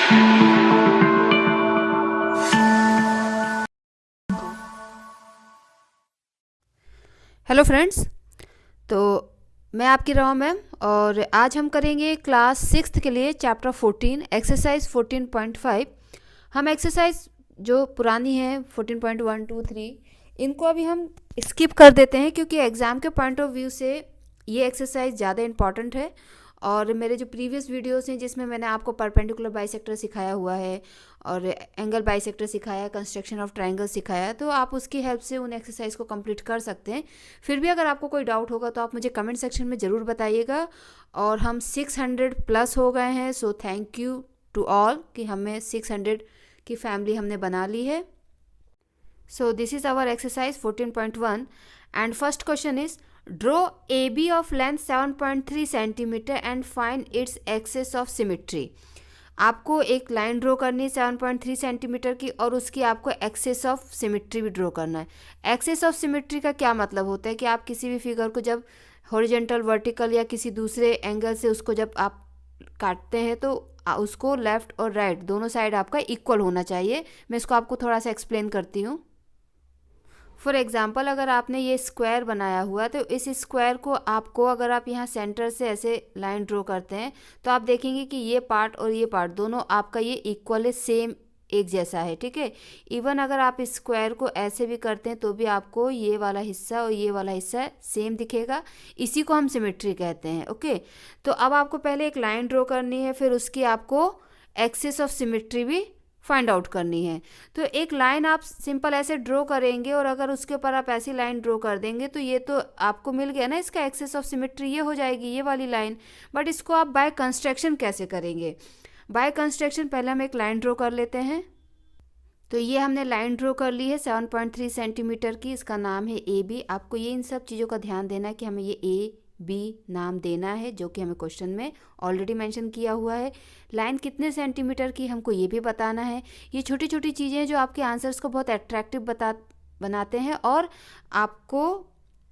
Hello friends, तो मैं आपकी राव मैम और आज हम करेंगे क्लास 6th के लिए चैप्टर 14 एक्सरसाइज 14.5। हम एक्सरसाइज जो पुरानी है 14.1, 2, 3 इनको अभी हम स्किप कर देते हैं क्योंकि एग्ज़ाम के पॉइंट ऑफ व्यू से ये एक्सरसाइज ज़्यादा इम्पॉर्टेंट है। और मेरे जो प्रीवियस वीडियोस हैं जिसमें मैंने आपको परपेंडिकुलर बाइसेक्टर सिखाया हुआ है और एंगल बाइसेक्टर सिखाया, कंस्ट्रक्शन ऑफ ट्रायंगल सिखाया, तो आप उसकी हेल्प से उन एक्सरसाइज को कंप्लीट कर सकते हैं। फिर भी अगर आपको कोई डाउट होगा तो आप मुझे कमेंट सेक्शन में ज़रूर बताइएगा। और हम 600 प्लस हो गए हैं, so thank you to all कि हमें 600 की फैमिली हमने बना ली है। So this is our exercise 14.1 and first question is draw AB of length 7.3 centimetre and find its axis of symmetry. आपको एक लाइन ड्रॉ करनी है 7.3 सेंटीमीटर की और उसकी आपको एक्सेस ऑफ सिमेट्री भी ड्रॉ करना है। एक्सेस ऑफ सिमेट्री का क्या मतलब होता है कि आप किसी भी फिगर को जब हॉरिजॉन्टल, वर्टिकल या किसी दूसरे एंगल से उसको जब आप काटते हैं तो उसको लेफ़्ट और राइट दोनों साइड आपका इक्वल होना चाहिए। मैं इसको आपको थोड़ा सा एक्सप्लेन करती हूँ। फॉर एग्ज़ाम्पल, अगर आपने ये स्क्वायर बनाया हुआ है तो इस स्क्वायर को आपको, अगर आप यहाँ सेंटर से ऐसे लाइन ड्रॉ करते हैं तो आप देखेंगे कि ये पार्ट और ये पार्ट दोनों आपका ये इक्वल है, सेम एक जैसा है, ठीक है। इवन अगर आप इस स्क्वायर को ऐसे भी करते हैं तो भी आपको ये वाला हिस्सा और ये वाला हिस्सा सेम दिखेगा। इसी को हम सिमेट्री कहते हैं, ओके। तो अब आपको पहले एक लाइन ड्रॉ करनी है, फिर उसकी आपको एक्सिस ऑफ सिमेट्री भी फाइंड आउट करनी है। तो एक लाइन आप सिंपल ऐसे ड्रॉ करेंगे और अगर उसके ऊपर आप ऐसी लाइन ड्रॉ कर देंगे तो ये तो आपको मिल गया ना, इसका एक्सेस ऑफ सिमेट्री ये हो जाएगी, ये वाली लाइन। बट इसको आप बाय कंस्ट्रक्शन कैसे करेंगे? बाय कंस्ट्रक्शन पहले हम एक लाइन ड्रॉ कर लेते हैं। तो ये हमने लाइन ड्रॉ कर ली है 7.3 सेंटीमीटर की, इसका नाम है AB। आपको ये इन सब चीज़ों का ध्यान देना है कि हमें ये AB नाम देना है, जो कि हमें क्वेश्चन में ऑलरेडी मेंशन किया हुआ है। लाइन कितने सेंटीमीटर की हमको ये भी बताना है। ये छोटी छोटी चीज़ें जो आपके आंसर्स को बहुत अट्रैक्टिव बनाते हैं और आपको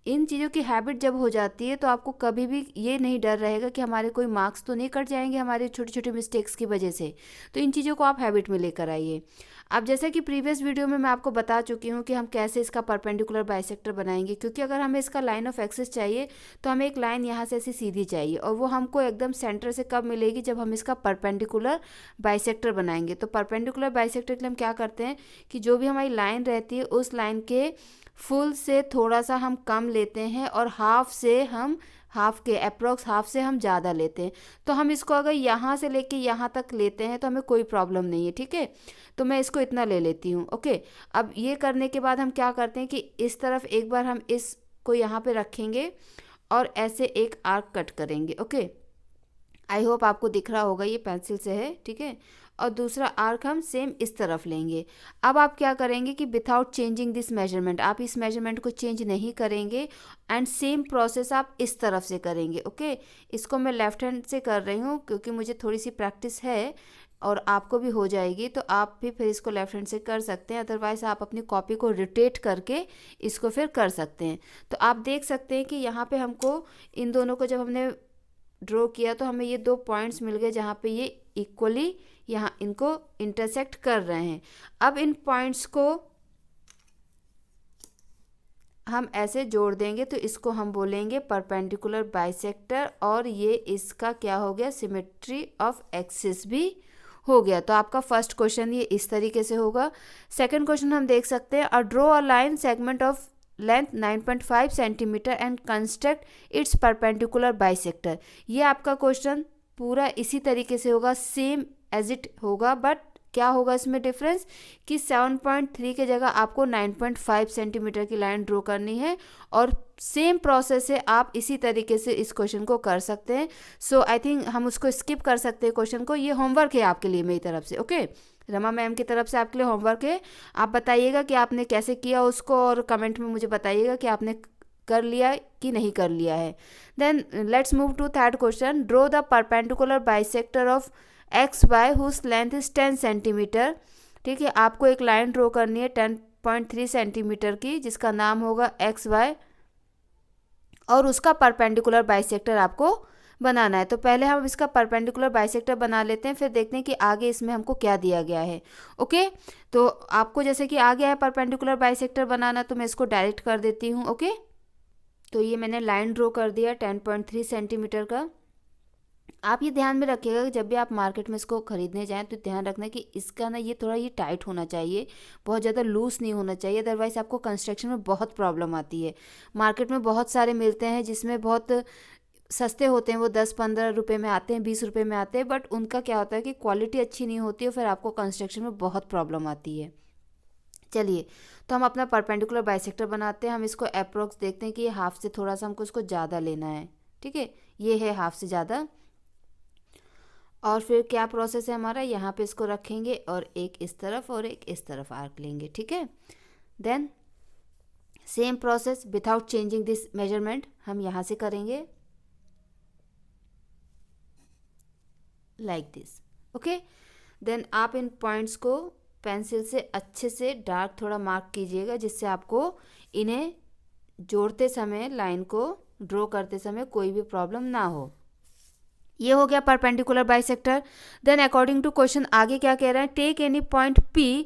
इन चीज़ों की हैबिट जब हो जाती है तो आपको कभी भी ये नहीं डर रहेगा कि हमारे कोई मार्क्स तो नहीं कट जाएंगे हमारे छोटे छोटे मिस्टेक्स की वजह से। तो इन चीज़ों को आप हैबिट में लेकर आइए। अब जैसा कि प्रीवियस वीडियो में मैं आपको बता चुकी हूँ कि हम कैसे इसका परपेंडिकुलर बाइसेक्टर बनाएंगे, क्योंकि अगर हमें इसका लाइन ऑफ एक्सेस चाहिए तो हमें एक लाइन यहाँ से ऐसी सीधी चाहिए और वो हमको एकदम सेंटर से कब मिलेगी? जब हम इसका परपेंडिकुलर बाइसेक्टर बनाएंगे। तो परपेंडिकुलर बाइसेक्टर के लिए हम क्या करते हैं कि जो भी हमारी लाइन रहती है उस लाइन के फुल से थोड़ा सा हम कम लेते हैं और हाफ से हम अप्रोक्स हाफ से हम ज़्यादा लेते हैं। तो हम इसको अगर यहाँ से लेके यहाँ तक लेते हैं तो हमें कोई प्रॉब्लम नहीं है, ठीक है। तो मैं इसको इतना ले लेती हूँ, ओके। अब ये करने के बाद हम क्या करते हैं कि इस तरफ एक बार हम इसको यहाँ पे रखेंगे और ऐसे एक आर्क कट करेंगे, ओके। आई होप आपको दिख रहा होगा, ये पेंसिल से है, ठीक है। और दूसरा आर्क हम सेम इस तरफ लेंगे। अब आप क्या करेंगे कि विदाउट चेंजिंग दिस मेजरमेंट, आप इस मेजरमेंट को चेंज नहीं करेंगे एंड सेम प्रोसेस आप इस तरफ से करेंगे, ओके। इसको मैं लेफ्ट हैंड से कर रही हूँ क्योंकि मुझे थोड़ी सी प्रैक्टिस है और आपको भी हो जाएगी, तो आप भी फिर इसको लेफ्ट हैंड से कर सकते हैं। अदरवाइज आप अपनी कॉपी को रोटेट करके इसको फिर कर सकते हैं। तो आप देख सकते हैं कि यहाँ पे हमको इन दोनों को जब हमने ड्रॉ किया तो हमें ये 2 पॉइंट्स मिल गए जहाँ पे ये इक्वली यहाँ इनको इंटरसेक्ट कर रहे हैं। अब इन पॉइंट्स को हम ऐसे जोड़ देंगे तो इसको हम बोलेंगे परपेंडिकुलर बाइसेक्टर और ये इसका क्या हो गया? सिमेट्री ऑफ एक्सिस भी हो गया। तो आपका फर्स्ट क्वेश्चन ये इस तरीके से होगा। सेकंड क्वेश्चन हम देख सकते हैं, draw a line segment of length 9.5 centimetre and construct it's perpendicular bisector. ये आपका क्वेश्चन पूरा इसी तरीके से होगा, सेम एज इट होगा, बट क्या होगा इसमें डिफरेंस कि 7.3 के जगह आपको 9.5 सेंटीमीटर की लाइन ड्रॉ करनी है और सेम प्रोसेस से आप इसी तरीके से इस क्वेश्चन को कर सकते हैं। सो आई थिंक हम उसको स्किप कर सकते हैं क्वेश्चन को। ये होमवर्क है आपके लिए मेरी तरफ से, ओके। रमा मैम की तरफ से आपके लिए होमवर्क है। आप बताइएगा कि आपने कैसे किया उसको और कमेंट में मुझे बताइएगा कि आपने कर लिया कि नहीं कर लिया है। Then let's move to third question, draw the perpendicular bisector of X Y whose length is 10 centimetre. ठीक है, आपको एक लाइन ड्रॉ करनी है 10.3 सेंटीमीटर की जिसका नाम होगा एक्स वाई और उसका परपेंडिकुलर बाइसेक्टर आपको बनाना है। तो पहले हम इसका परपेंडिकुलर बाइसेक्टर बना लेते हैं, फिर देखते हैं कि आगे इसमें हमको क्या दिया गया है। ओके, तो आपको जैसे कि आ गया है परपेंडिकुलर बाइसेक्टर बनाना, तो मैं इसको डायरेक्ट कर देती हूँ। ओके, तो ये मैंने लाइन ड्रॉ कर दिया 10.3 सेंटीमीटर का। आप ये ध्यान में रखिएगा कि जब भी आप मार्केट में इसको ख़रीदने जाएं तो ध्यान रखना कि इसका ना ये थोड़ा ये टाइट होना चाहिए, बहुत ज़्यादा लूज़ नहीं होना चाहिए, अदरवाइज़ आपको कंस्ट्रक्शन में बहुत प्रॉब्लम आती है। मार्केट में बहुत सारे मिलते हैं जिसमें बहुत सस्ते होते हैं, वो 10-15 रुपये में आते हैं, 20 रुपये में आते हैं, बट उनका क्या होता है कि क्वालिटी अच्छी नहीं होती है, फिर आपको कंस्ट्रक्शन में बहुत प्रॉब्लम आती है। चलिए, तो हम अपना परपेंडिकुलर बाइसेक्टर बनाते हैं। हम इसको अप्रोक्स देखते हैं कि ये हाफ से थोड़ा सा हमको इसको ज़्यादा लेना है। ठीक है, ये है हाफ से ज़्यादा। और फिर क्या प्रोसेस है हमारा, यहाँ पे इसको रखेंगे और एक इस तरफ और एक इस तरफ आर्क लेंगे। ठीक है, then same process without changing this measurement हम यहाँ से करेंगे लाइक दिस। ओके, देन आप इन पॉइंट्स को पेंसिल से अच्छे से डार्क थोड़ा मार्क कीजिएगा, जिससे आपको इन्हें जोड़ते समय, लाइन को ड्रॉ करते समय कोई भी प्रॉब्लम ना हो। ये हो गया perpendicular bisector. Then according to question आगे क्या कह रहे हैं, take any point P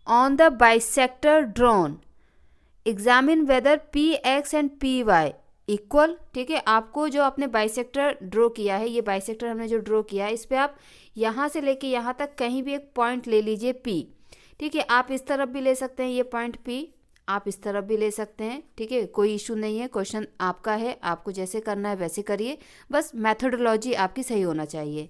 on the bisector drawn, examine whether PX and PY equal. ठीक है, आपको जो आपने बाइसेक्टर ड्रॉ किया है, ये बाइसेक्टर हमने जो ड्रॉ किया है, इस पर आप यहाँ से लेके यहाँ तक कहीं भी एक पॉइंट ले लीजिए P। ठीक है, आप इस तरफ भी ले सकते हैं ये पॉइंट P, आप इस तरफ भी ले सकते हैं। ठीक है, कोई इशू नहीं है, क्वेश्चन आपका है, आपको जैसे करना है वैसे करिए, बस मेथोडोलॉजी आपकी सही होना चाहिए।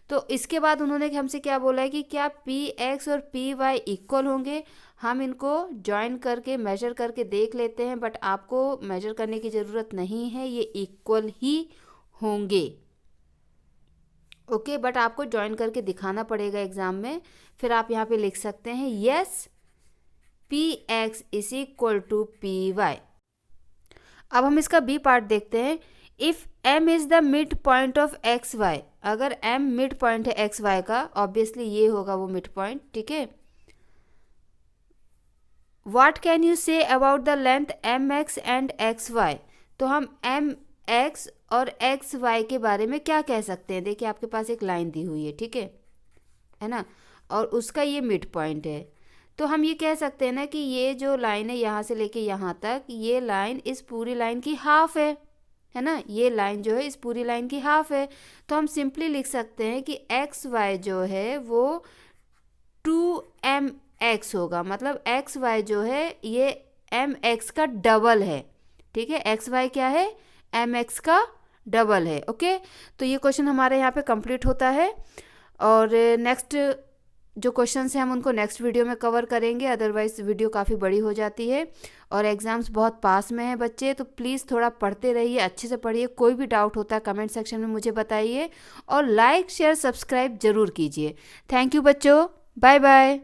तो इसके बाद उन्होंने हमसे क्या बोला है कि क्या PX और PY इक्वल होंगे। हम इनको ज्वाइन करके मेजर करके देख लेते हैं, बट आपको मेजर करने की ज़रूरत नहीं है, ये इक्वल ही होंगे। ओके, बट आपको ज्वाइन करके दिखाना पड़ेगा एग्ज़ाम में। फिर आप यहाँ पे लिख सकते हैं yes PX is equal to PY। अब हम इसका बी पार्ट देखते हैं। If M is the mid point of XY, अगर M मिड पॉइंट है XY का, ऑब्वियसली ये होगा वो मिड पॉइंट। ठीक है, what can you say about the length MX and XY, तो हम MX और XY के बारे में क्या कह सकते हैं। देखिए, आपके पास एक लाइन दी हुई है, ठीक है ना, और उसका ये मिड पॉइंट है। तो हम ये कह सकते हैं ना कि ये जो लाइन है यहाँ से लेके यहाँ तक, ये लाइन इस पूरी लाइन की हाफ है ना, ये लाइन जो है इस पूरी लाइन की हाफ है। तो हम सिंपली लिख सकते हैं कि XY जो है वो 2MX होगा, मतलब XY जो है ये MX का डबल है। ठीक है, XY क्या है, MX का डबल है। ओके, तो ये क्वेश्चन हमारे यहाँ पे कंप्लीट होता है, और नेक्स्ट जो क्वेश्चंस हैं हम उनको नेक्स्ट वीडियो में कवर करेंगे, अदरवाइज़ वीडियो काफ़ी बड़ी हो जाती है और एग्ज़ाम्स बहुत पास में हैं बच्चे। तो प्लीज़ थोड़ा पढ़ते रहिए, अच्छे से पढ़िए। कोई भी डाउट होता है कमेंट सेक्शन में मुझे बताइए, और लाइक शेयर सब्सक्राइब ज़रूर कीजिए। थैंक यू बच्चों, बाय बाय।